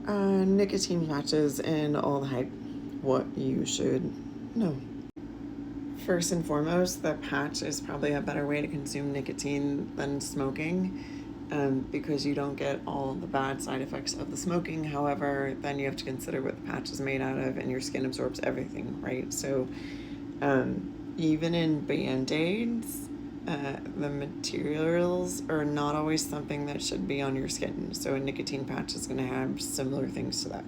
Nicotine patches and all the hype. What you should know. First and foremost, the patch is probably a better way to consume nicotine than smoking, because you don't get all the bad side effects of the smoking. However, then you have to consider what the patch is made out of, and your skin absorbs everything, right? So even in Band-Aids, the materials are not always something that should be on your skin. So a nicotine patch is going to have similar things to that.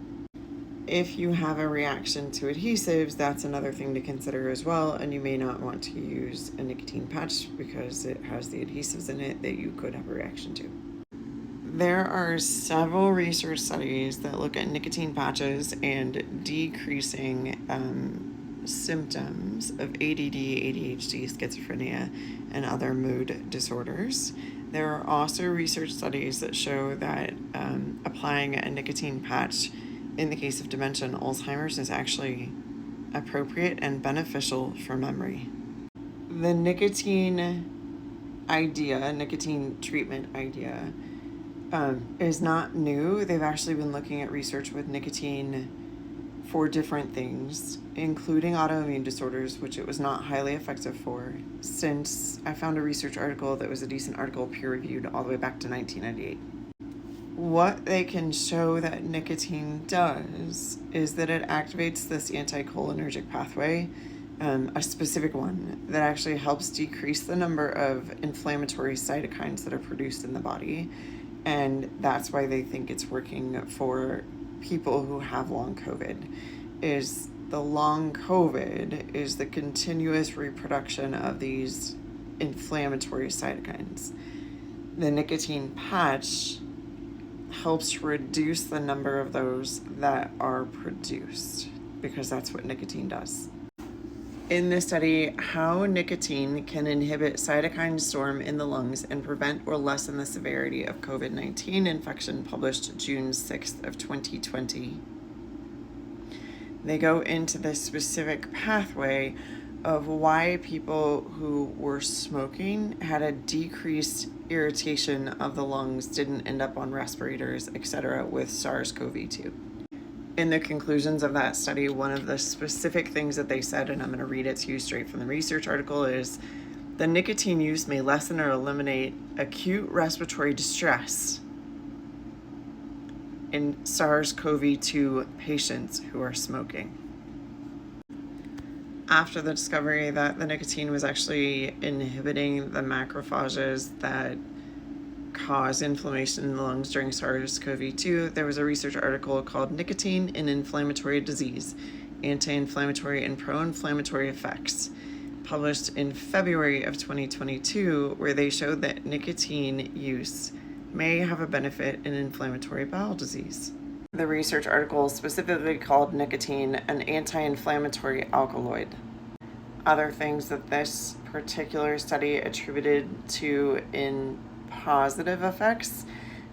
If you have a reaction to adhesives, that's another thing to consider as well, and you may not want to use a nicotine patch because it has the adhesives in it that you could have a reaction to. There are several research studies that look at nicotine patches and decreasing symptoms of ADD, ADHD, schizophrenia, and other mood disorders. There are also research studies that show that applying a nicotine patch in the case of dementia and Alzheimer's is actually appropriate and beneficial for memory. The nicotine treatment idea, is not new. They've actually been looking at research with nicotine for different things, including autoimmune disorders, which it was not highly effective for, since I found a research article that was a decent article, peer-reviewed, all the way back to 1998. What they can show that nicotine does is that it activates this anticholinergic pathway, a specific one that actually helps decrease the number of inflammatory cytokines that are produced in the body. And that's why they think it's working for people who have long COVID. Is the long COVID is the continuous reproduction of these inflammatory cytokines. The nicotine patch helps reduce the number of those that are produced, because that's what nicotine does. In this study, how nicotine can inhibit cytokine storm in the lungs and prevent or lessen the severity of COVID-19 infection, published June 6th of 2020. They go into the specific pathway of why people who were smoking had a decreased irritation of the lungs, didn't end up on respirators, etc. with SARS-CoV-2. In the conclusions of that study, one of the specific things that they said, and I'm going to read it to you straight from the research article, is the nicotine use may lessen or eliminate acute respiratory distress in SARS-CoV-2 patients who are smoking. After the discovery that the nicotine was actually inhibiting the macrophages that cause inflammation in the lungs during SARS-CoV-2, there was a research article called Nicotine in Inflammatory Disease, Anti-Inflammatory and Pro-Inflammatory Effects, published in February of 2022, where they showed that nicotine use may have a benefit in inflammatory bowel disease. The research article specifically called nicotine an anti-inflammatory alkaloid. Other things that this particular study attributed to in positive effects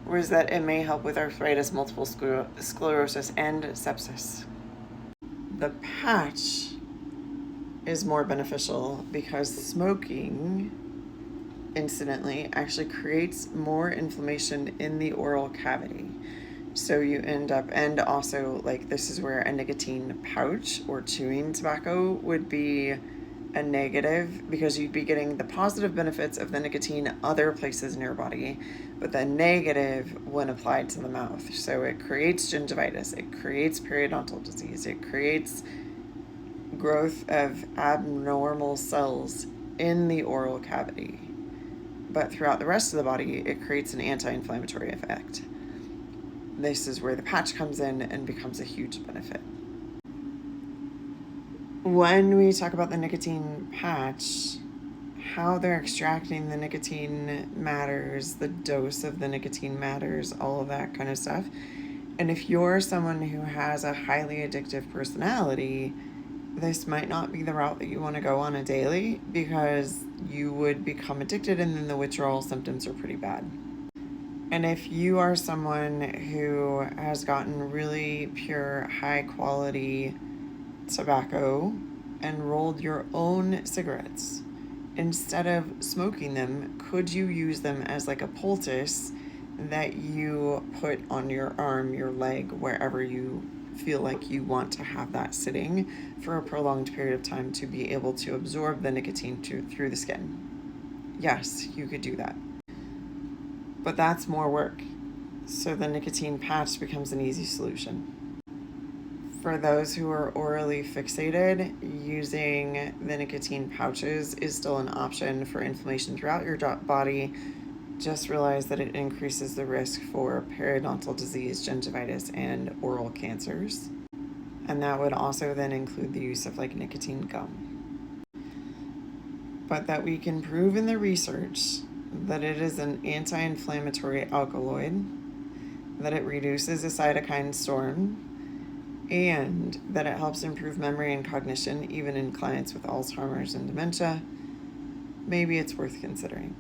was that it may help with arthritis, multiple sclerosis, and sepsis. The patch is more beneficial because smoking, incidentally, actually creates more inflammation in the oral cavity. So you end up, and also, like, this is where a nicotine pouch or chewing tobacco would be a negative, because you'd be getting the positive benefits of the nicotine other places in your body, but the negative when applied to the mouth. So it creates gingivitis, it creates periodontal disease, it creates growth of abnormal cells in the oral cavity. But throughout the rest of the body, it creates an anti-inflammatory effect. This is where the patch comes in and becomes a huge benefit. When we talk about the nicotine patch, how they're extracting the nicotine matters, the dose of the nicotine matters, all of that kind of stuff. And if you're someone who has a highly addictive personality, this might not be the route that you want to go on a daily, because you would become addicted and then the withdrawal symptoms are pretty bad. And if you are someone who has gotten really pure, high quality tobacco and rolled your own cigarettes, instead of smoking them, could you use them as like a poultice that you put on your arm, your leg, wherever you feel like you want to have that sitting for a prolonged period of time to be able to absorb the nicotine through the skin. Yes, you could do that. But that's more work. So the nicotine patch becomes an easy solution. For those who are orally fixated, using the nicotine pouches is still an option for inflammation throughout your body. Just realize that it increases the risk for periodontal disease, gingivitis, and oral cancers. And that would also then include the use of like nicotine gum. But that we can prove in the research that it is an anti-inflammatory alkaloid, that it reduces a cytokine storm, and that it helps improve memory and cognition even in clients with Alzheimer's and dementia, maybe it's worth considering.